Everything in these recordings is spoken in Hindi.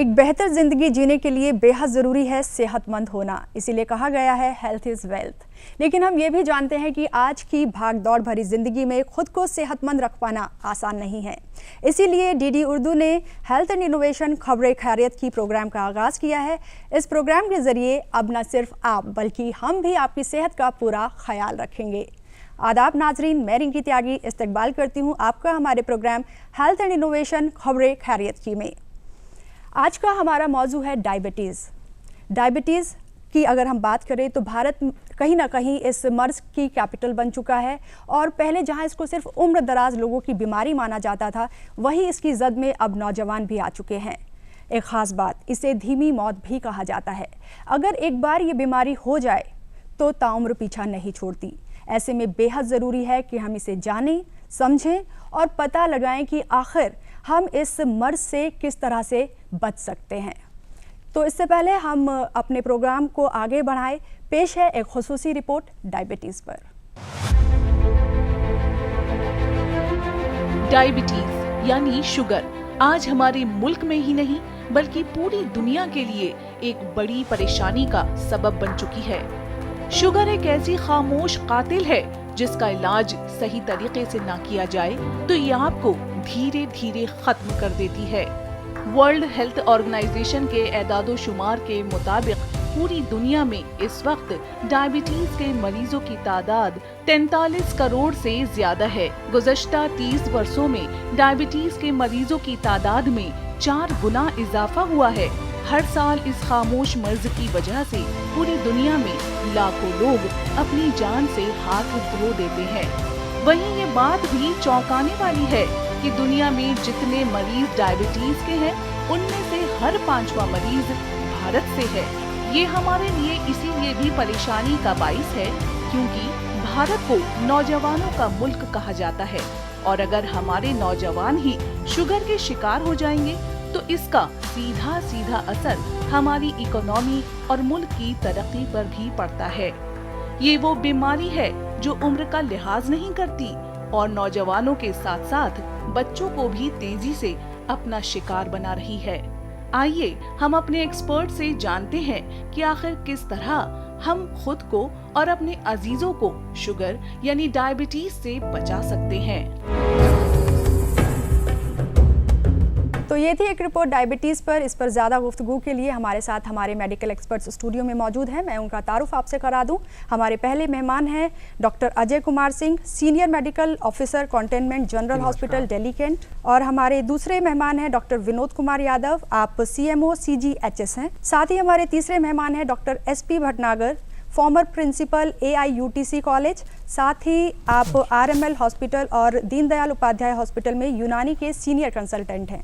एक बेहतर ज़िंदगी जीने के लिए बेहद ज़रूरी है सेहतमंद होना, इसीलिए कहा गया है हेल्थ इज़ वेल्थ। लेकिन हम ये भी जानते हैं कि आज की भाग दौड़ भरी ज़िंदगी में खुद को सेहतमंद रख पाना आसान नहीं है। इसीलिए डीडी उर्दू ने हेल्थ एंड इनोवेशन खबरें खैरियत की प्रोग्राम का आगाज़ किया है। इस प्रोग्राम के ज़रिए अब न सिर्फ आप बल्कि हम भी आपकी सेहत का पूरा ख्याल रखेंगे। आदाब नाजरीन, मैं रिंकी त्यागी इस्तकबाल करती हूँ आपका हमारे प्रोग्राम हेल्थ एंड इनोवेशन खबरें खैरियत की में। आज का हमारा मौजू है डायबिटीज़। डायबिटीज़ की अगर हम बात करें तो भारत कहीं ना कहीं इस मर्ज़ की कैपिटल बन चुका है और पहले जहां इसको सिर्फ उम्र दराज लोगों की बीमारी माना जाता था, वहीं इसकी जद में अब नौजवान भी आ चुके हैं। एक ख़ास बात, इसे धीमी मौत भी कहा जाता है। अगर एक बार ये बीमारी हो जाए तो ताउम्र पीछा नहीं छोड़ती। ऐसे में बेहद ज़रूरी है कि हम इसे जानें, समझें और पता लगाएं कि आखिर हम इस मर्ज़ से किस तरह से बच सकते हैं। तो इससे पहले हम अपने प्रोग्राम को आगे बढ़ाएं, पेश है एक खुसूसी रिपोर्ट डायबिटीज़ पर। डायबिटीज यानी शुगर आज हमारे मुल्क में ही नहीं बल्कि पूरी दुनिया के लिए एक बड़ी परेशानी का सबब बन चुकी है। शुगर एक ऐसी खामोश कातिल है जिसका इलाज सही तरीके से ना किया जाए तो ये आपको धीरे धीरे खत्म कर देती है। वर्ल्ड हेल्थ ऑर्गेनाइजेशन के एदादो शुमार के मुताबिक पूरी दुनिया में इस वक्त डायबिटीज के मरीजों की तादाद 43 करोड़ से ज्यादा है। गुज़श्ता 30 वर्षों में डायबिटीज के मरीजों की तादाद में 4 गुना इजाफा हुआ है। हर साल इस खामोश मर्ज की वजह से पूरी दुनिया में लाखों लोग अपनी जान से हाथ धो देते हैं। वहीं ये बात भी चौंकाने वाली है कि दुनिया में जितने मरीज डायबिटीज के हैं उनमें से हर 5वां मरीज भारत से है। ये हमारे लिए इसीलिए भी परेशानी का बाइस है क्योंकि भारत को नौजवानों का मुल्क कहा जाता है और अगर हमारे नौजवान ही शुगर के शिकार हो जाएंगे तो इसका सीधा सीधा असर हमारी इकोनॉमी और मुल्क की तरक्की पर भी पड़ता है। ये वो बीमारी है जो उम्र का लिहाज नहीं करती और नौजवानों के साथ साथ बच्चों को भी तेजी से अपना शिकार बना रही है। आइए हम अपने एक्सपर्ट से जानते हैं कि आखिर किस तरह हम खुद को और अपने अजीजों को शुगर यानी डायबिटीज से बचा सकते हैं। तो ये थी एक रिपोर्ट डायबिटीज़ पर। इस पर ज़्यादा गुफ्तगू के लिए हमारे साथ हमारे मेडिकल एक्सपर्ट्स स्टूडियो में मौजूद हैं। मैं उनका तारुफ आपसे करा दूं। हमारे पहले मेहमान हैं doctor Ajay Kumar Singh, senior medical officer cantonment general hospital Delhi cantt, और हमारे दूसरे मेहमान हैं डॉक्टर विनोद कुमार यादव, आप CMO CGHS हैं। साथ ही हमारे तीसरे मेहमान हैं doctor SP Bhatnagar, former principal AIUTC college, साथ ही आप RML हॉस्पिटल और दीनदयाल उपाध्याय हॉस्पिटल में यूनानी के सीनियर कंसल्टेंट हैं।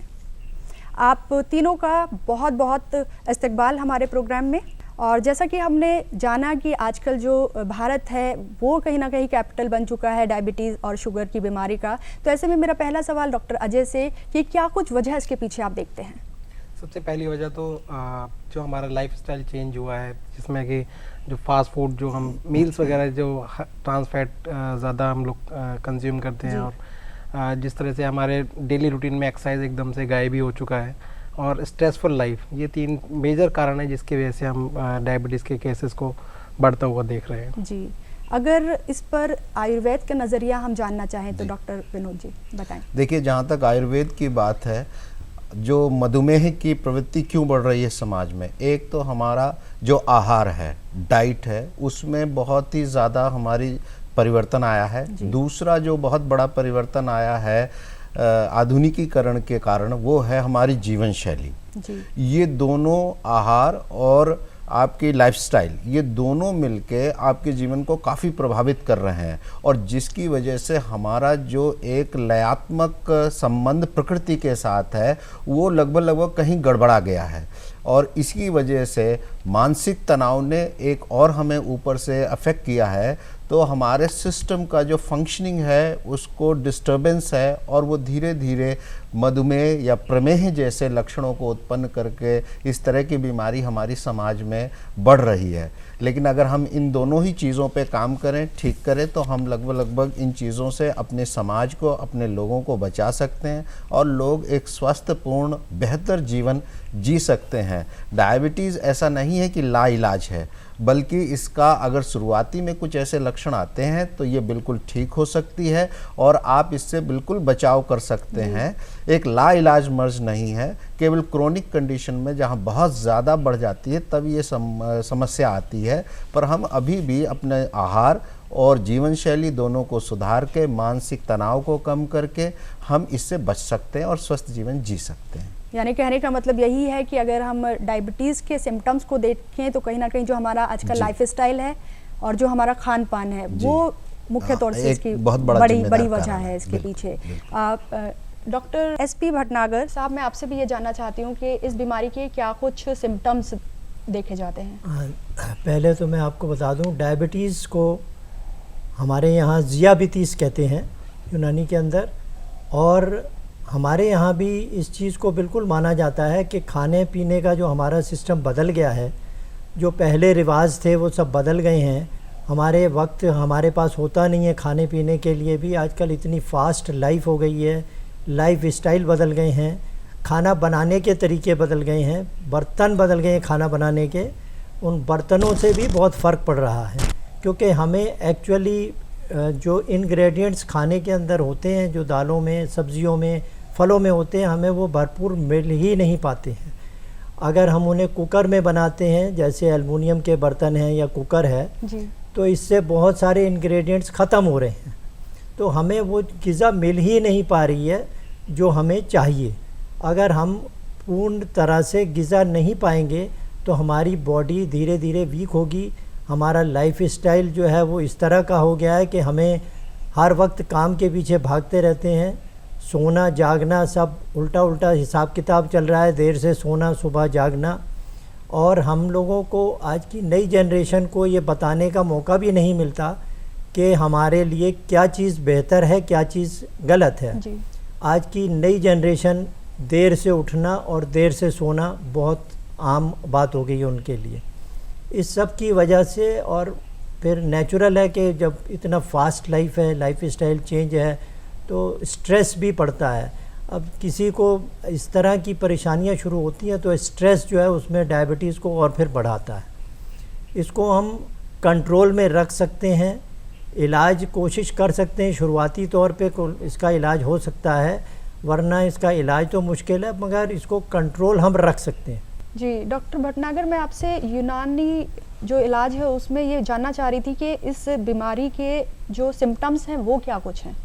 आप तीनों का बहुत बहुत इस्तकबाल हमारे प्रोग्राम में। और जैसा कि हमने जाना कि आजकल जो भारत है वो कहीं ना कहीं कैपिटल बन चुका है डायबिटीज़ और शुगर की बीमारी का, तो ऐसे में मेरा पहला सवाल डॉक्टर अजय से कि क्या कुछ वजह इसके पीछे आप देखते हैं? सबसे पहली वजह तो जो हमारा लाइफस्टाइल चेंज हुआ है, जिसमें कि जो फास्ट फूड, जो हम मील्स वगैरह जो ट्रांस फैट ज़्यादा हम लोग कंज्यूम करते हैं और जिस तरह से हमारे डेली रूटीन में एक्सरसाइज एकदम से गायब ही हो चुका है और स्ट्रेसफुल लाइफ, ये 3 मेजर कारण है जिसकी वजह से हम डायबिटीज़ के केसेस को बढ़ता हुआ देख रहे हैं। जी, अगर इस पर आयुर्वेद का नज़रिया हम जानना चाहें तो डॉक्टर विनोद जी बताएं। देखिए, जहाँ तक आयुर्वेद की बात है, जो मधुमेह की प्रवृत्ति क्यों बढ़ रही है समाज में, एक तो हमारा जो आहार है, डाइट है, उसमें बहुत ही ज़्यादा हमारी परिवर्तन आया है। दूसरा जो बहुत बड़ा परिवर्तन आया है आधुनिकीकरण के कारण, वो है हमारी जीवन शैली। ये दोनों, आहार और आपकी लाइफस्टाइल, ये दोनों मिलके आपके जीवन को काफ़ी प्रभावित कर रहे हैं और जिसकी वजह से हमारा जो एक लयात्मक संबंध प्रकृति के साथ है वो लगभग कहीं गड़बड़ा गया है और इसकी वजह से मानसिक तनाव ने एक और हमें ऊपर से अफेक्ट किया है। तो हमारे सिस्टम का जो फंक्शनिंग है उसको डिस्टर्बेंस है और वो धीरे धीरे मधुमेह या प्रमेह जैसे लक्षणों को उत्पन्न करके इस तरह की बीमारी हमारी समाज में बढ़ रही है। लेकिन अगर हम इन दोनों ही चीज़ों पे काम करें, ठीक करें, तो हम लगभग इन चीज़ों से अपने समाज को, अपने लोगों को बचा सकते हैं और लोग एक स्वस्थपूर्ण बेहतर जीवन जी सकते हैं। डायबिटीज़ ऐसा नहीं है कि लाइलाज है, बल्कि इसका अगर शुरुआती में कुछ ऐसे लक्षण आते हैं तो ये बिल्कुल ठीक हो सकती है और आप इससे बिल्कुल बचाव कर सकते हैं। एक लाइलाज मर्ज नहीं है, केवल क्रोनिक कंडीशन में जहाँ बहुत ज़्यादा बढ़ जाती है तब ये समस्या आती है। पर हम अभी भी अपने आहार और जीवन शैली दोनों को सुधार के, मानसिक तनाव को कम करके हम इससे बच सकते हैं और स्वस्थ जीवन जी सकते हैं। यानी कहने का मतलब यही है कि अगर हम डायबिटीज़ के सिम्टम्स को देखें तो कहीं ना कहीं जो हमारा आज का लाइफस्टाइल है और जो हमारा खान पान है वो मुख्य तौर से इसकी बहुत बड़ी वजह है इसके पीछे। डॉक्टर SP भटनागर साहब, मैं आपसे भी ये जानना चाहती हूँ कि इस बीमारी के क्या कुछ सिम्टम्स देखे जाते हैं? पहले तो मैं आपको बता दूं, डायबिटीज़ को हमारे यहाँ ज़ियाबितीस कहते हैं यूनानी के अंदर, और हमारे यहाँ भी इस चीज़ को बिल्कुल माना जाता है कि खाने पीने का जो हमारा सिस्टम बदल गया है, जो पहले रिवाज थे वो सब बदल गए हैं। हमारे वक्त हमारे पास होता नहीं है खाने पीने के लिए भी। आजकल इतनी फास्ट लाइफ हो गई है, लाइफ स्टाइल बदल गए हैं, खाना बनाने के तरीके बदल गए हैं, बर्तन बदल गए हैं खाना बनाने के। उन बर्तनों से भी बहुत फ़र्क पड़ रहा है, क्योंकि हमें एक्चुअली जो इंग्रेडिएंट्स खाने के अंदर होते हैं, जो दालों में, सब्जियों में, फलों में होते हैं, हमें वो भरपूर मिल ही नहीं पाते हैं। अगर हम उन्हें कुकर में बनाते हैं, जैसे एल्युमिनियम के बर्तन हैं या कुकर है जी, तो इससे बहुत सारे इंग्रेडिएंट्स ख़त्म हो रहे हैं, तो हमें वो ग़िज़ा मिल ही नहीं पा रही है जो हमें चाहिए। अगर हम पूर्ण तरह से ग़िज़ा नहीं पाएंगे तो हमारी बॉडी धीरे धीरे वीक होगी। हमारा लाइफ स्टाइल जो है वो इस तरह का हो गया है कि हमें हर वक्त काम के पीछे भागते रहते हैं, सोना जागना सब उल्टा उल्टा हिसाब किताब चल रहा है, देर से सोना सुबह जागना। और हम लोगों को आज की नई जनरेशन को ये बताने का मौका भी नहीं मिलता कि हमारे लिए क्या चीज़ बेहतर है, क्या चीज़ गलत है जी। आज की नई जनरेशन देर से उठना और देर से सोना बहुत आम बात हो गई है उनके लिए। इस सब की वजह से, और फिर नेचुरल है कि जब इतना फास्ट लाइफ है, लाइफ स्टाइल चेंज है, तो स्ट्रेस भी पड़ता है। अब किसी को इस तरह की परेशानियां शुरू होती हैं तो स्ट्रेस जो है उसमें डायबिटीज़ को और फिर बढ़ाता है। इसको हम कंट्रोल में रख सकते हैं, इलाज कोशिश कर सकते हैं, शुरुआती तौर पे इसका इलाज हो सकता है, वरना इसका इलाज तो मुश्किल है, मगर इसको कंट्रोल हम रख सकते हैं। जी डॉक्टर भटनागर, मैं आपसे यूनानी जो इलाज है उसमें ये जानना चाह रही थी कि इस बीमारी के जो सिम्टम्स हैं वो क्या कुछ हैं?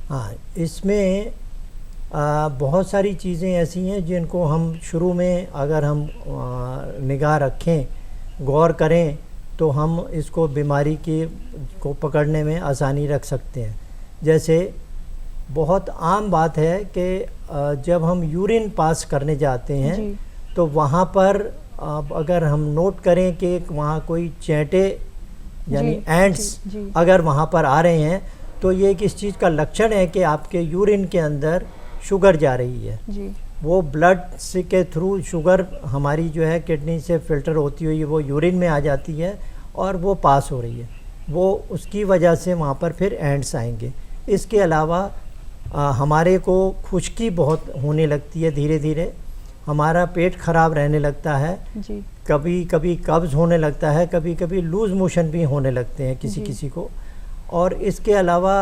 हाँ, इसमें बहुत सारी चीज़ें ऐसी हैं जिनको हम शुरू में अगर हम निगाह रखें, गौर करें, तो हम इसको बीमारी को पकड़ने में आसानी रख सकते हैं। जैसे बहुत आम बात है कि जब हम यूरिन पास करने जाते हैं तो वहाँ पर अगर हम नोट करें कि वहाँ कोई चैंटे यानी एंट्स अगर वहाँ पर आ रहे हैं तो ये किस चीज़ का लक्षण है कि आपके यूरिन के अंदर शुगर जा रही है जी। वो ब्लड से के थ्रू शुगर हमारी जो है किडनी से फिल्टर होती हुई वो यूरिन में आ जाती है और वो पास हो रही है, वो उसकी वजह से वहाँ पर फिर एंड्स आएंगे। इसके अलावा हमारे को खुश्की बहुत होने लगती है, धीरे धीरे हमारा पेट खराब रहने लगता है जी। कभी कभी कब्ज़ होने लगता है, कभी कभी लूज़ मोशन भी होने लगते हैं किसी किसी को। और इसके अलावा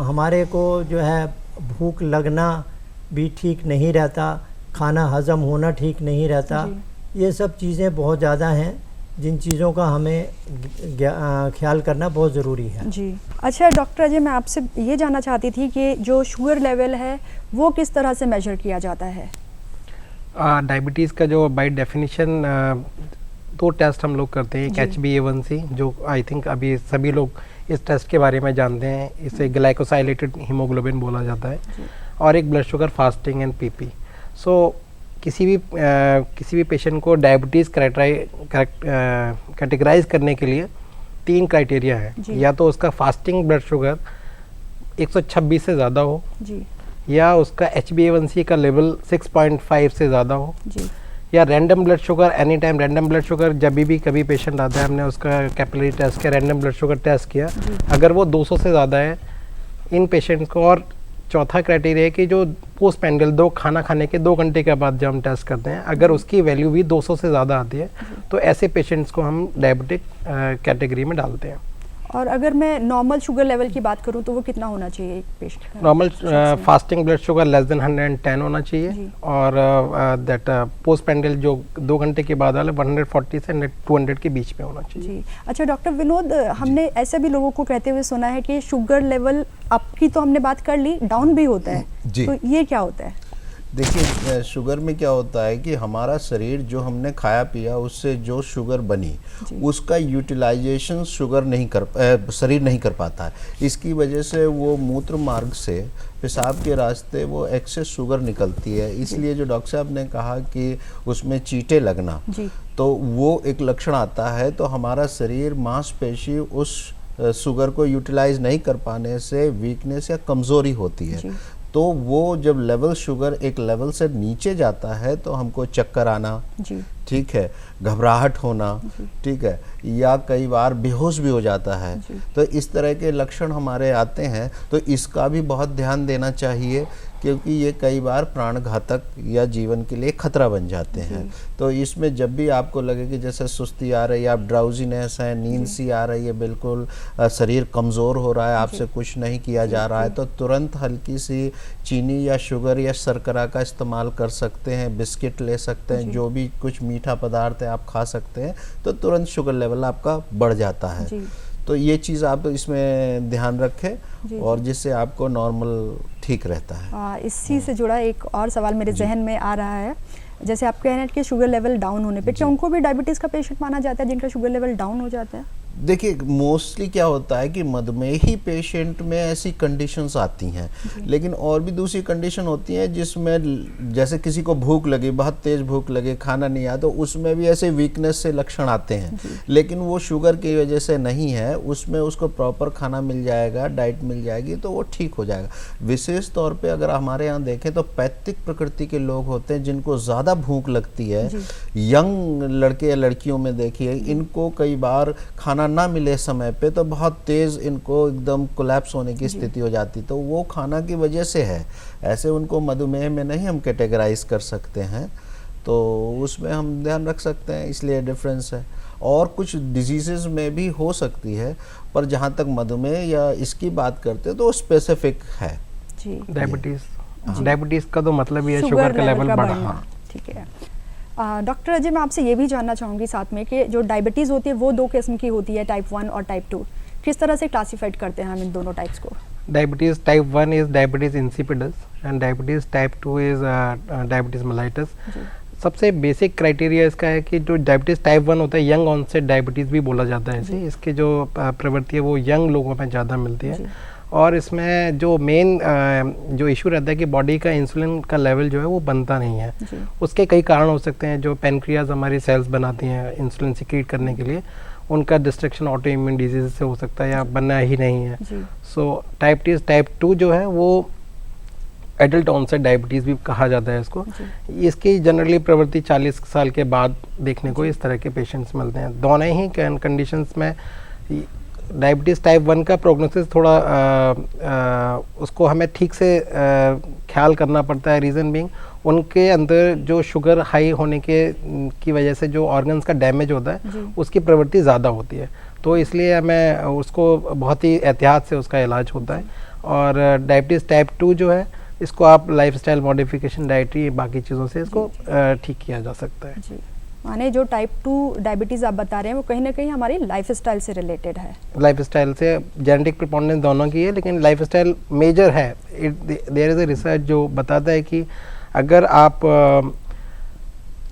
हमारे को जो है भूख लगना भी ठीक नहीं रहता, खाना हज़म होना ठीक नहीं रहता। ये सब चीज़ें बहुत ज़्यादा हैं जिन चीज़ों का हमें ख्याल करना बहुत ज़रूरी है जी। अच्छा डॉक्टर अजय, मैं आपसे ये जानना चाहती थी कि जो शुगर लेवल है वो किस तरह से मेजर किया जाता है? डायबिटीज़ का जो बाय डेफिनेशन दो टेस्ट हम लोग करते हैं, एक HbA1c जो आई थिंक अभी सभी लोग इस टेस्ट के बारे में जानते हैं, इसे ग्लाइकोसाइलेटेड हीमोग्लोबिन बोला जाता है, और एक blood sugar fasting and PP। सो किसी भी पेशेंट को डायबिटीज़ कैटेगराइज करने के लिए 3 क्राइटेरिया है, जी। या तो उसका फास्टिंग ब्लड शुगर 126 से ज़्यादा हो, जी या उसका HbA1c का लेवल 6.5 से ज़्यादा हो, जी या random blood sugar any time random blood sugar जब भी कभी पेशेंट आता है हमने उसका कैपिलरी टेस्ट किया, रैंडम ब्लड शुगर टेस्ट किया, अगर वो 200 से ज़्यादा है इन पेशेंट्स को। और चौथा क्राइटेरिया है कि जो पोस्ट पेंडल खाना खाने के 2 घंटे के बाद जब हम टेस्ट करते हैं अगर उसकी वैल्यू भी 200 से ज़्यादा आती है तो ऐसे पेशेंट्स को हम डायबिटिक कैटेगरी में डालते हैं। और अगर मैं नॉर्मल शुगर लेवल की बात करूं तो वो कितना होना चाहिए एक पेशेंट का? Normal fasting blood sugar less than 110 होना चाहिए, जी। और दैट पोस्ट पेंडल जो 2 घंटे के बाद वाला 140 से 200 के बीच में होना चाहिए। जी अच्छा डॉक्टर विनोद, हमने ऐसे भी लोगों को कहते हुए सुना है कि शुगर लेवल आपकी तो हमने बात कर ली, डाउन भी होता है, जी। तो ये क्या होता है? देखिए शुगर में क्या होता है कि हमारा शरीर जो हमने खाया पिया उससे जो शुगर बनी उसका यूटिलाइजेशन शरीर नहीं कर पाता है। इसकी वजह से वो मूत्र मार्ग से पेशाब के रास्ते वो एक्सेस शुगर निकलती है। इसलिए जो डॉक्टर साहब ने कहा कि उसमें चींटे लगना, तो वो एक लक्षण आता है। तो हमारा शरीर मांसपेशी उस शुगर को यूटिलाइज नहीं कर पाने से वीकनेस या कमज़ोरी होती है। तो वो जब लेवल शुगर एक लेवल से नीचे जाता है तो हमको चक्कर आना, ठीक है, घबराहट होना, ठीक है, या कई बार बेहोश भी हो जाता है। तो इस तरह के लक्षण हमारे आते हैं, तो इसका भी बहुत ध्यान देना चाहिए क्योंकि ये कई बार प्राण घातक या जीवन के लिए खतरा बन जाते हैं। तो इसमें जब भी आपको लगे कि जैसे सुस्ती आ रही है, आप ड्राउजीनेस है, नींद सी आ रही है, बिल्कुल शरीर कमज़ोर हो रहा है, आपसे कुछ नहीं किया जा रहा है, तो तुरंत हल्की सी चीनी या शुगर या शर्करा का इस्तेमाल कर सकते हैं, बिस्किट ले सकते हैं, जो भी कुछ मीठा पदार्थ है आप खा सकते हैं, तो तुरंत शुगर लेवल आपका बढ़ जाता है। तो ये चीज़ आप इसमें ध्यान रखें और जिससे आपको नॉर्मल ठीक रहता है। इसी से जुड़ा एक और सवाल मेरे जहन में आ रहा है, जैसे आप कह रहे हैं कि शुगर लेवल डाउन होने पे क्या उनको भी डायबिटीज़ का पेशेंट माना जाता है जिनका शुगर लेवल डाउन हो जाता है? देखिए मोस्टली क्या होता है कि मधुमेही पेशेंट में ऐसी कंडीशंस आती हैं, लेकिन और भी दूसरी कंडीशन होती है जिसमें जैसे किसी को भूख लगी, बहुत तेज़ भूख लगे, खाना नहीं आया, तो उसमें भी ऐसे वीकनेस से लक्षण आते हैं, लेकिन वो शुगर की वजह से नहीं है, उसमें उसको प्रॉपर खाना मिल जाएगा, डाइट मिल जाएगी तो वो ठीक हो जाएगा। विशेष तौर पे अगर हमारे यहाँ देखें तो पैतृक प्रकृति के लोग होते हैं जिनको ज़्यादा भूख लगती है, यंग लड़के या लड़कियों में देखिए इनको कई बार खाना ना मिले समय पे तो बहुत तेज़ इनको एकदम कोलैप्स होने की स्थिति हो जाती, तो वो खाना की वजह से है। ऐसे उनको मधुमेह में नहीं हम कैटेगराइज कर सकते हैं, तो उसमें हम ध्यान रख सकते हैं, इसलिए डिफरेंस है। और कुछ डिजीज़ेस में भी हो सकती है, पर जहाँ तक मधुमेह या इसकी बात करते हैं तो स्पेसिफिक है। डायबिटीज़ का तो मतलब ही है शुगर का लेवल बढ़ना। ठीक है डॉक्टर अजय, मैं आपसे ये भी जानना चाहूँगी साथ में कि जो डायबिटीज़ होती है वो 2 किस्म की होती है, टाइप 1 और टाइप 2। किस तरह से क्लासीफाइड करते हैं हम इन दोनों टाइप्स को? Diabetes type 1 is diabetes insipidus and diabetes type 2 is diabetes mellitus. सबसे बेसिक क्राइटेरिया इसका है कि जो डायबिटीज़ टाइप 1 होता है यंग ऑनसेट डायबिटीज़ भी बोला जाता है इसे, इसकी जो प्रवृत्ति है वो यंग लोगों में ज़्यादा मिलती है। और इसमें जो मेन जो इशू रहता है कि बॉडी का इंसुलिन का लेवल जो है वो बनता नहीं है। उसके कई कारण हो सकते हैं, जो पेनक्रियाज हमारी सेल्स बनाती हैं इंसुलिन सिक्रीट करने के लिए, उनका डिस्ट्रक्शन ऑटो इम्यून डिजीज से हो सकता है या बनना ही नहीं है। सो डायबिटीज़ टाइप 2 जो है वो एडल्ट ऑनसेट डायबिटीज़ भी कहा जाता है इसको। इसकी जनरली प्रवृत्ति 40 साल के बाद देखने को इस तरह के पेशेंट्स मिलते हैं। दोनों ही कंडीशंस में डायबिटीज़ टाइप 1 का प्रोग्नोसिस थोड़ा उसको हमें ठीक से ख्याल करना पड़ता है। रीज़न बीइंग उनके अंदर जो शुगर हाई होने की वजह से जो ऑर्गन्स का डैमेज होता है उसकी प्रवृत्ति ज़्यादा होती है, तो इसलिए हमें उसको बहुत ही एहतियात से उसका इलाज होता है। और डायबिटीज़ टाइप 2 जो है इसको आप लाइफस्टाइल मॉडिफिकेशन, डाइटरी, बाकी चीज़ों से इसको ठीक किया जा सकता है। माने जो टाइप 2 डायबिटीज़ आप बता रहे हैं वो कहीं ना कहीं हमारी लाइफस्टाइल से रिलेटेड है। लाइफस्टाइल से, जेनेटिक प्रिपोर्टेंस दोनों की है, लेकिन लाइफस्टाइल मेजर है। देयर इज़ अ रिसर्च जो बताता है कि अगर आप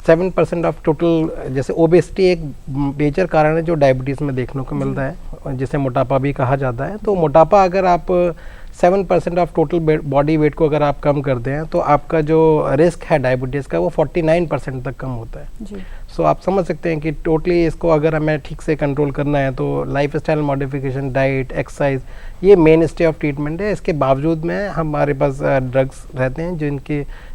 7% ऑफ टोटल, जैसे ओबेसिटी एक मेजर कारण है जो डायबिटीज़ में देखने को मिलता है, जिसे मोटापा भी कहा जाता है। तो मोटापा अगर आप 7% ऑफ टोटल बॉडी वेट को अगर आप कम करते हैं तो आपका जो रिस्क है डायबिटीज़ का वो 49% तक कम होता है। जी। सो आप समझ सकते हैं कि टोटली इसको अगर हमें ठीक से कंट्रोल करना है तो life style modification, diet, exercise ये मेन स्टे ऑफ ट्रीटमेंट है। इसके बावजूद में हमारे पास ड्रग्स रहते हैं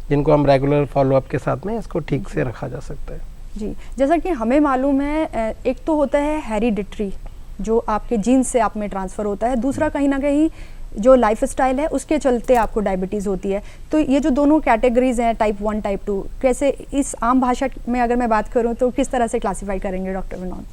जिनको हम रेगुलर फॉलोअप के साथ में इसको ठीक से रखा जा सकता है। जी, जैसा कि हमें मालूम है एक तो होता है हेरिडिटरी जो आपके जीन से आप में ट्रांसफ़र होता है, दूसरा कहीं ना कहीं जो लाइफ स्टाइल है उसके चलते आपको डायबिटीज़ होती है। तो ये जो दोनों कैटेगरीज हैं टाइप 1 टाइप 2, कैसे इस आम भाषा में अगर मैं बात करूं तो किस तरह से क्लासीफाई करेंगे डॉक्टर विनोद?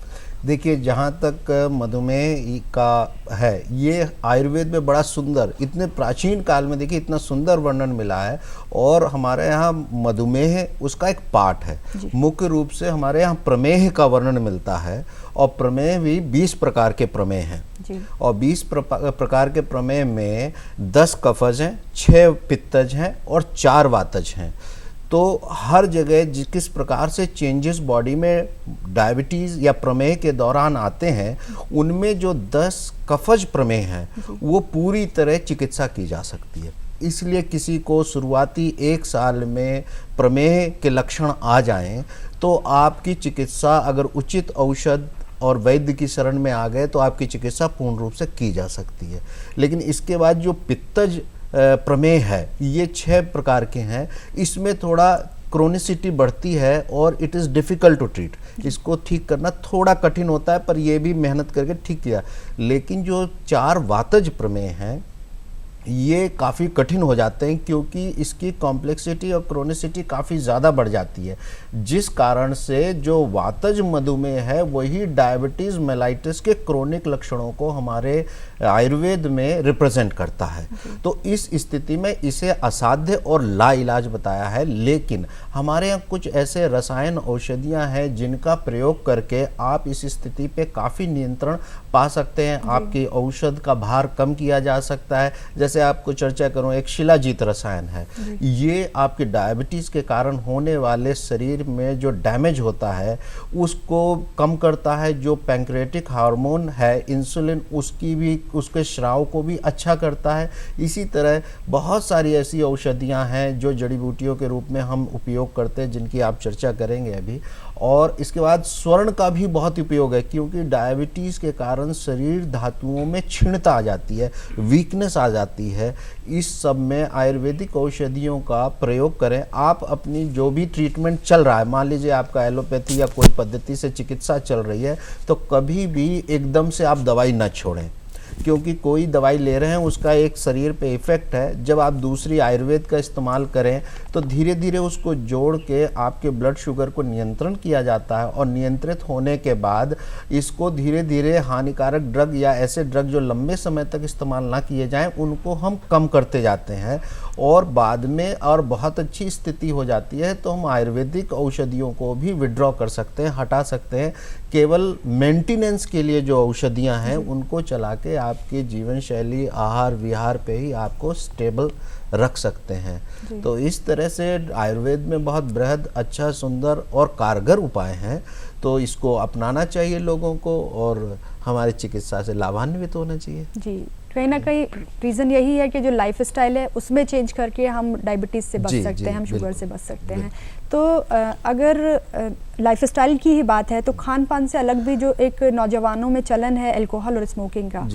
देखिए, जहाँ तक मधुमेह का है, ये आयुर्वेद में बड़ा सुंदर, इतने प्राचीन काल में देखिए इतना सुंदर वर्णन मिला है। और हमारे यहाँ मधुमेह उसका एक पार्ट है। मुख्य रूप से हमारे यहाँ प्रमेह का वर्णन मिलता है, और प्रमेह भी 20 प्रकार के प्रमेह हैं। और 20 प्रकार के प्रमेह में 10 कफज हैं, 6 पित्तज हैं और 4 वातज हैं। तो हर जगह किस प्रकार से चेंजेस बॉडी में डायबिटीज़ या प्रमेह के दौरान आते हैं, उनमें जो 10 कफज प्रमेह हैं वो पूरी तरह चिकित्सा की जा सकती है। इसलिए किसी को शुरुआती 1 साल में प्रमेह के लक्षण आ जाएं तो आपकी चिकित्सा अगर उचित औषध और वैद्य की शरण में आ गए तो आपकी चिकित्सा पूर्ण रूप से की जा सकती है। लेकिन इसके बाद जो पित्तज प्रमेह है, ये 6 प्रकार के हैं। इसमें थोड़ा क्रोनिसिटी बढ़ती है और it is difficult to treat. इसको ठीक करना थोड़ा कठिन होता है, पर यह भी मेहनत करके ठीक किया। लेकिन जो 4 वातज प्रमेह हैं ये काफ़ी कठिन हो जाते हैं, क्योंकि इसकी कॉम्प्लेक्सिटी और क्रोनिसिटी काफ़ी ज़्यादा बढ़ जाती है, जिस कारण से जो वातज मधुमेह है वही डायबिटीज़ मेलाइटिस के क्रोनिक लक्षणों को हमारे आयुर्वेद में रिप्रेजेंट करता है। तो इस स्थिति में इसे असाध्य और लाइलाज बताया है। लेकिन हमारे यहाँ कुछ ऐसे रसायन औषधियाँ हैं जिनका प्रयोग करके आप इस स्थिति पे काफ़ी नियंत्रण पा सकते हैं। आपकी औषध का भार कम किया जा सकता है। जैसे आपको चर्चा करूं, एक शिलाजीत रसायन है, ये आपकी डायबिटीज़ के कारण होने वाले शरीर में जो डैमेज होता है उसको कम करता है। जो पैंक्रेटिक हार्मोन है इंसुलिन, उसके स्राव को भी अच्छा करता है। इसी तरह बहुत सारी ऐसी औषधियां हैं जो जड़ी बूटियों के रूप में हम उपयोग करते हैं, जिनकी आप चर्चा करेंगे अभी। और इसके बाद स्वर्ण का भी बहुत उपयोग है, क्योंकि डायबिटीज़ के कारण शरीर धातुओं में क्षीणता आ जाती है, वीकनेस आ जाती है। इस सब में आयुर्वेदिक औषधियों का प्रयोग करें। आप अपनी जो भी ट्रीटमेंट चल रहा है, मान लीजिए आपका एलोपैथी या कोई पद्धति से चिकित्सा चल रही है, तो कभी भी एकदम से आप दवाई न छोड़ें, क्योंकि कोई दवाई ले रहे हैं उसका एक शरीर पे इफ़ेक्ट है। जब आप दूसरी आयुर्वेद का इस्तेमाल करें तो धीरे धीरे उसको जोड़ के आपके ब्लड शुगर को नियंत्रण किया जाता है, और नियंत्रित होने के बाद इसको धीरे धीरे हानिकारक ड्रग या ऐसे ड्रग जो लंबे समय तक इस्तेमाल ना किए जाएं उनको हम कम करते जाते हैं। और बाद में और बहुत अच्छी स्थिति हो जाती है तो हम आयुर्वेदिक औषधियों को भी विड्रॉ कर सकते हैं, हटा सकते हैं। केवल मेंटेनेंस के लिए जो औषधियां हैं उनको चला के आपके जीवन शैली, आहार विहार पे ही आपको स्टेबल रख सकते हैं। तो इस तरह से आयुर्वेद में बहुत बृहद, अच्छा, सुंदर और कारगर उपाय हैं। तो इसको अपनाना चाहिए लोगों को, और हमारी चिकित्सा से लाभान्वित होना चाहिए। जी, कहीं ना कहीं रीज़न यही है कि जो लाइफ स्टाइल है उसमें चेंज करके हम डायबिटीज़ से बच सकते हैं, हम शुगर से बच सकते हैं। तो अगर लाइफ स्टाइल की ही बात है तो खान पान से अलग भी जो एक नौजवानों में चलन है अल्कोहल और स्मोकिंग का,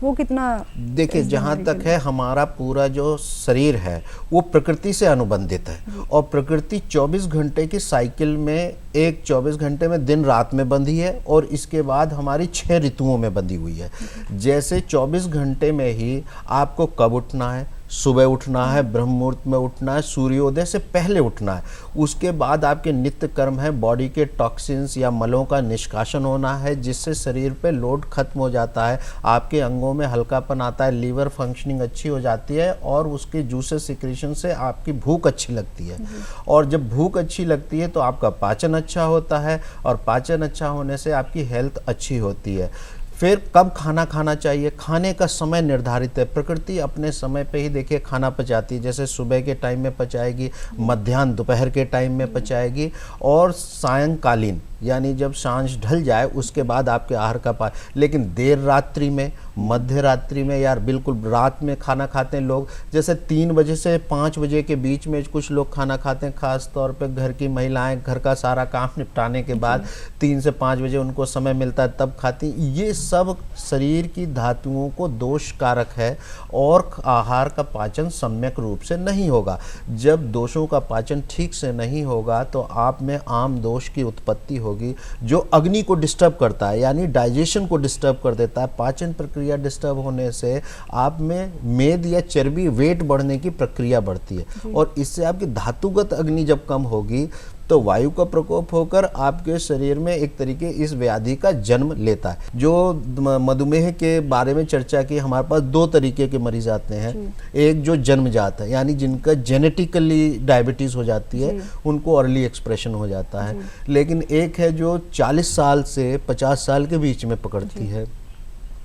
वो कितना? देखिए, जहाँ तक है हमारा पूरा जो शरीर है वो प्रकृति से अनुबंधित है, और प्रकृति 24 घंटे की साइकिल में एक 24 घंटे में दिन रात में बंधी है, और इसके बाद हमारी 6 ऋतुओं में बंधी हुई है। जैसे 24 घंटे में ही आपको कब उठना है, सुबह उठना है, ब्रह्म मुहूर्त में उठना है, सूर्योदय से पहले उठना है। उसके बाद आपके नित्य कर्म है, बॉडी के टॉक्सिन्स या मलों का निष्कासन होना है, जिससे शरीर पे लोड खत्म हो जाता है, आपके अंगों में हल्कापन आता है, लीवर फंक्शनिंग अच्छी हो जाती है, और उसके जूसेस सिक्रीशन से आपकी भूख अच्छी लगती है। और जब भूख अच्छी लगती है तो आपका पाचन अच्छा होता है, और पाचन अच्छा होने से आपकी हेल्थ अच्छी होती है। फिर कब खाना खाना चाहिए, खाने का समय निर्धारित है। प्रकृति अपने समय पे ही देखिए खाना पचाती है, जैसे सुबह के टाइम में पचाएगी, मध्याह्न दोपहर के टाइम में पचाएगी, और सायंकालीन यानी जब सांझ ढल जाए उसके बाद आपके आहार का लेकिन देर रात्रि में, मध्य रात्रि में या बिल्कुल रात में खाना खाते हैं लोग, जैसे 3 बजे से 5 बजे के बीच में कुछ लोग खाना खाते हैं, खास तौर पे घर की महिलाएं घर का सारा काम निपटाने के बाद 3 से 5 बजे उनको समय मिलता है तब खाती। ये सब शरीर की धातुओं को दोषकारक है और आहार का पाचन सम्यक रूप से नहीं होगा। जब दोषों का पाचन ठीक से नहीं होगा तो आप में आम दोष की उत्पत्ति होगी जो अग्नि को डिस्टर्ब करता है, यानी डाइजेशन को डिस्टर्ब कर देता है। पाचन प्रक्रिया डिस्टर्ब होने से आप में मेद या चर्बी, वेट बढ़ने की प्रक्रिया बढ़ती है और इससे आपकी धातुगत अग्नि जब कम होगी तो वायु का प्रकोप होकर आपके शरीर में एक तरीके इस व्याधि का जन्म लेता है। जो मधुमेह के बारे में चर्चा की, हमारे पास 2 तरीके के मरीज आते हैं। एक जो जन्मजात है, यानी जिनका जेनेटिकली डायबिटीज हो जाती है, उनको अर्ली एक्सप्रेशन हो जाता है। लेकिन एक है जो 40 साल से 50 साल के बीच में पकड़ती है।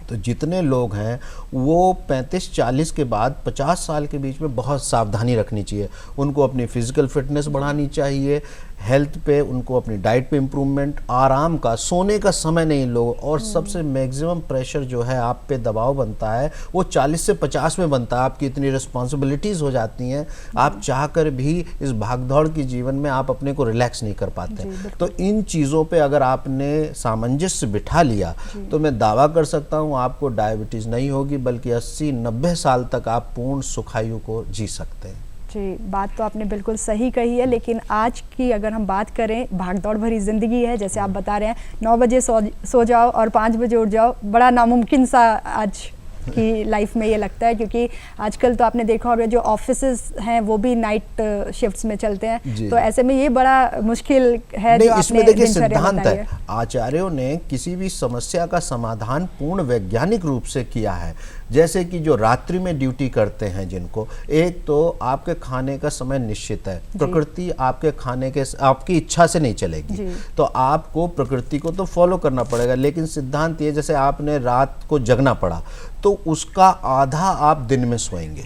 तो जितने लोग हैं वो 35-40 के बाद 50 साल के बीच में बहुत सावधानी रखनी चाहिए। उनको अपनी फिजिकल फिटनेस बढ़ानी चाहिए, हेल्थ पे उनको अपनी डाइट पे इम्प्रूवमेंट, आराम का, सोने का समय नहीं लो, और सबसे मैक्सिमम प्रेशर जो है आप पे दबाव बनता है वो 40 से 50 में बनता है। आपकी इतनी रिस्पॉन्सिबिलिटीज़ हो जाती हैं, आप चाह कर भी इस भागदौड़ की जीवन में आप अपने को रिलैक्स नहीं कर पाते। तो इन चीज़ों पे अगर आपने सामंजस्य बिठा लिया तो मैं दावा कर सकता हूँ आपको डायबिटीज़ नहीं होगी, बल्कि 80-90 साल तक आप पूर्ण सुखायु को जी सकते हैं। जी, बात तो आपने बिल्कुल सही कही है, लेकिन आज की अगर हम बात करें, भागदौड़ भरी ज़िंदगी है, जैसे आप बता रहे हैं 9 बजे सो जाओ और 5 बजे उठ जाओ, बड़ा नामुमकिन सा आज की लाइफ में ये लगता है, क्योंकि आजकल तो आपने देखा होगा जो ऑफिसेस हैं वो भी नाइट शिफ्ट्स में चलते हैं, तो ऐसे में ये बड़ा मुश्किल है। जो इसमें देखिए सिद्धांत है, आचार्यों ने किसी भी समस्या का समाधान पूर्ण वैज्ञानिक रूप से किया है। जैसे कि जो रात्रि में ड्यूटी करते हैं जिनको, एक तो आपके खाने का समय निश्चित है, प्रकृति आपके खाने के आपकी इच्छा से नहीं चलेगी, तो आपको प्रकृति को तो फॉलो करना पड़ेगा। लेकिन सिद्धांत ये, जैसे आपने रात को जगना पड़ा तो उसका आधा आप दिन में सोएंगे,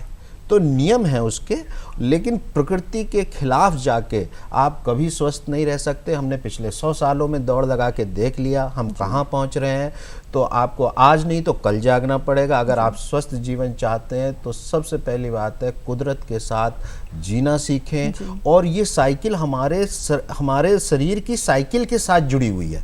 तो नियम है उसके, लेकिन प्रकृति के खिलाफ जाके आप कभी स्वस्थ नहीं रह सकते। हमने पिछले 100 सालों में दौड़ लगा के देख लिया हम कहाँ पहुँच रहे हैं। तो आपको आज नहीं तो कल जागना पड़ेगा। अगर आप स्वस्थ जीवन चाहते हैं तो सबसे पहली बात है कुदरत के साथ जीना सीखें, और ये साइकिल हमारे शरीर की साइकिल के साथ जुड़ी हुई है।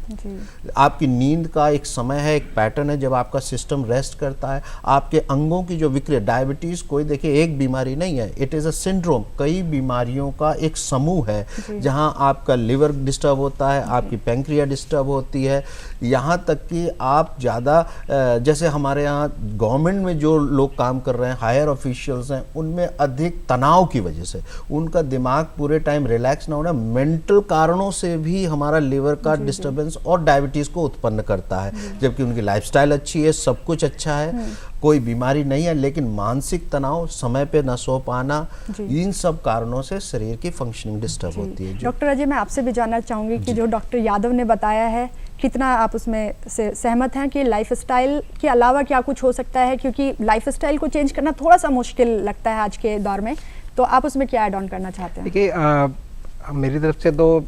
आपकी नींद का एक समय है, एक पैटर्न है, जब आपका सिस्टम रेस्ट करता है, आपके अंगों की जो विक्रिया, डायबिटीज कोई देखिए एक बीमारी नहीं है, इट इज़ अ सिंड्रोम, कई बीमारियों का एक समूह है, जहां आपका लिवर डिस्टर्ब होता है, आपकी पैंक्रिया डिस्टर्ब होती है, यहाँ तक कि आप ज़्यादा जैसे हमारे यहाँ गवर्नमेंट में जो लोग काम कर रहे हैं, हायर ऑफिशियल्स हैं, उनमें अधिक तनाव की वजह से उनका दिमाग पूरे टाइम रिलैक्स ना होना, मेंटल कारणों से भी हमारा लिवर का डिस्टर्बेंस और डायबिटीज को उत्पन्न करता है। जबकि उनकी लाइफस्टाइल अच्छी है, सब कुछ अच्छा है, कोई बीमारी नहीं है, लेकिन मानसिक तनाव, समय पे न सो पाना, इन सब कारणों से शरीर की फंक्शनिंग डिस्टर्ब होती है। डॉक्टर अजय, मैं आपसे भी जानना चाहूँगी कि जो डॉक्टर यादव ने बताया है, कितना आप उसमें से सहमत हैं कि लाइफस्टाइल के अलावा क्या कुछ हो सकता है, क्योंकि लाइफस्टाइल को चेंज करना थोड़ा सा मुश्किल लगता है आज के दौर में, तो आप उसमें क्या ऐड ऑन करना चाहते हैं? देखिए, मेरी तरफ से तो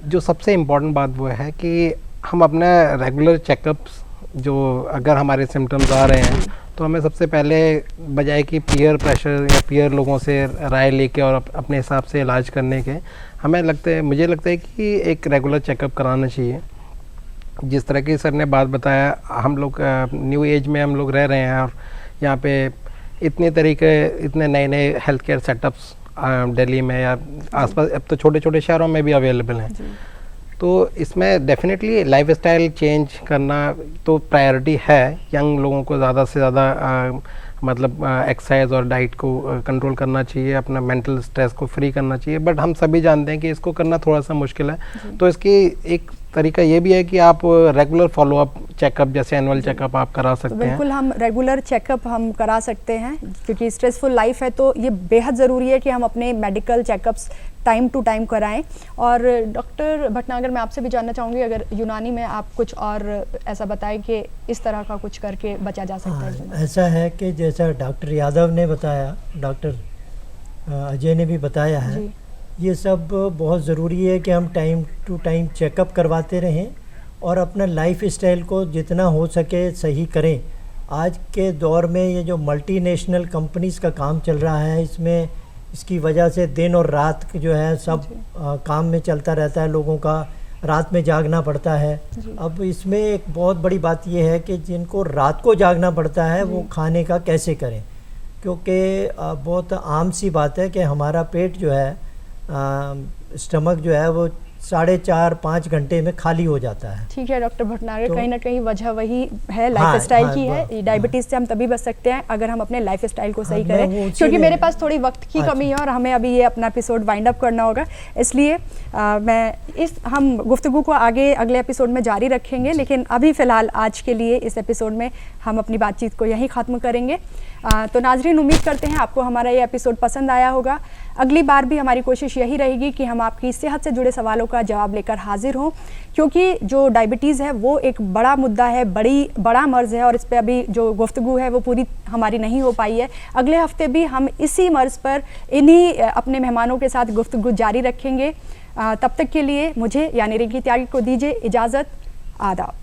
जो सबसे इम्पोर्टेंट बात वो है कि हम अपना रेगुलर चेकअप्स, जो अगर हमारे सिम्टम्स आ रहे हैं तो हमें सबसे पहले बजाय कि पीयर प्रेशर या पीयर लोगों से राय लेके और अपने हिसाब से इलाज करने के, मुझे लगता है कि एक रेगुलर चेकअप कराना चाहिए। जिस तरह की सर ने बात बताया, हम लोग न्यू एज में हम लोग रह रहे हैं और यहाँ पे इतने नए हेल्थ केयर सेटअप्स दिल्ली में या आसपास, अब तो छोटे छोटे शहरों में भी अवेलेबल हैं। तो इसमें डेफिनेटली लाइफस्टाइल चेंज करना तो प्रायोरिटी है। यंग लोगों को ज़्यादा से ज़्यादा मतलब एक्सरसाइज और डाइट को कंट्रोल करना चाहिए, अपना मेंटल स्ट्रेस को फ्री करना चाहिए, बट हम सभी जानते हैं कि इसको करना थोड़ा सा मुश्किल है। तो इसकी एक तरीका ये भी है कि आप रेगुलर फॉलोअप चेकअप, जैसे एनुअल चेकअप आप करा सकते हैं। बिल्कुल, हम रेगुलर चेकअप हम करा सकते हैं, क्योंकि स्ट्रेसफुल लाइफ है तो ये बेहद ज़रूरी है कि हम अपने medical checkups time to time कराएं। और डॉक्टर भटनागर, मैं आपसे भी जानना चाहूँगी, अगर यूनानी में आप कुछ और ऐसा बताएं कि इस तरह का कुछ करके बचा जा सकता है। ऐसा है कि जैसा डॉक्टर यादव ने बताया, डॉक्टर अजय ने भी बताया है, ये सब बहुत ज़रूरी है कि हम टाइम टू टाइम चेकअप करवाते रहें और अपना लाइफ स्टाइल को जितना हो सके सही करें। आज के दौर में ये जो मल्टीनेशनल कंपनीज़ का काम चल रहा है, इसमें इसकी वजह से दिन और रात जो है सब काम में चलता रहता है, लोगों का रात में जागना पड़ता है। अब इसमें एक बहुत बड़ी बात ये है कि जिनको रात को जागना पड़ता है वो खाने का कैसे करें, क्योंकि बहुत आम सी बात है कि हमारा पेट जो है, स्टमक जो है वो 4.5-5 घंटे में खाली हो जाता है। ठीक है डॉक्टर भटनागर, तो कहीं ना कहीं वजह वही है, हाँ, लाइफस्टाइल हाँ, की है। डायबिटीज से हम तभी बच सकते हैं अगर हम अपने लाइफस्टाइल को सही मैं करें, वो क्योंकि उसी मेरे में- पास थोड़ी वक्त की अच्छा। कमी है और हमें अभी ये अपना एपिसोड वाइंड अप करना होगा, इसलिए हम गुफ्तगू को आगे अगले एपिसोड में जारी रखेंगे, लेकिन अभी फ़िलहाल आज के लिए इस एपिसोड में हम अपनी बातचीत को यहीं ख़त्म करेंगे। तो नाजरीन, उम्मीद करते हैं आपको हमारा ये एपिसोड पसंद आया होगा। अगली बार भी हमारी कोशिश यही रहेगी कि हम आपकी सेहत से जुड़े सवालों का जवाब लेकर हाजिर हों, क्योंकि जो डायबिटीज़ है वो एक बड़ा मुद्दा है, बड़ा मर्ज़ है और इस पर अभी जो गुफ्तगू है वो पूरी हमारी नहीं हो पाई है। अगले हफ्ते भी हम इसी मर्ज़ पर इन्हीं अपने मेहमानों के साथ गुफ्तगू जारी रखेंगे। तब तक के लिए मुझे यानी रिंकी त्यागी को दीजिए इजाज़त। आदाब।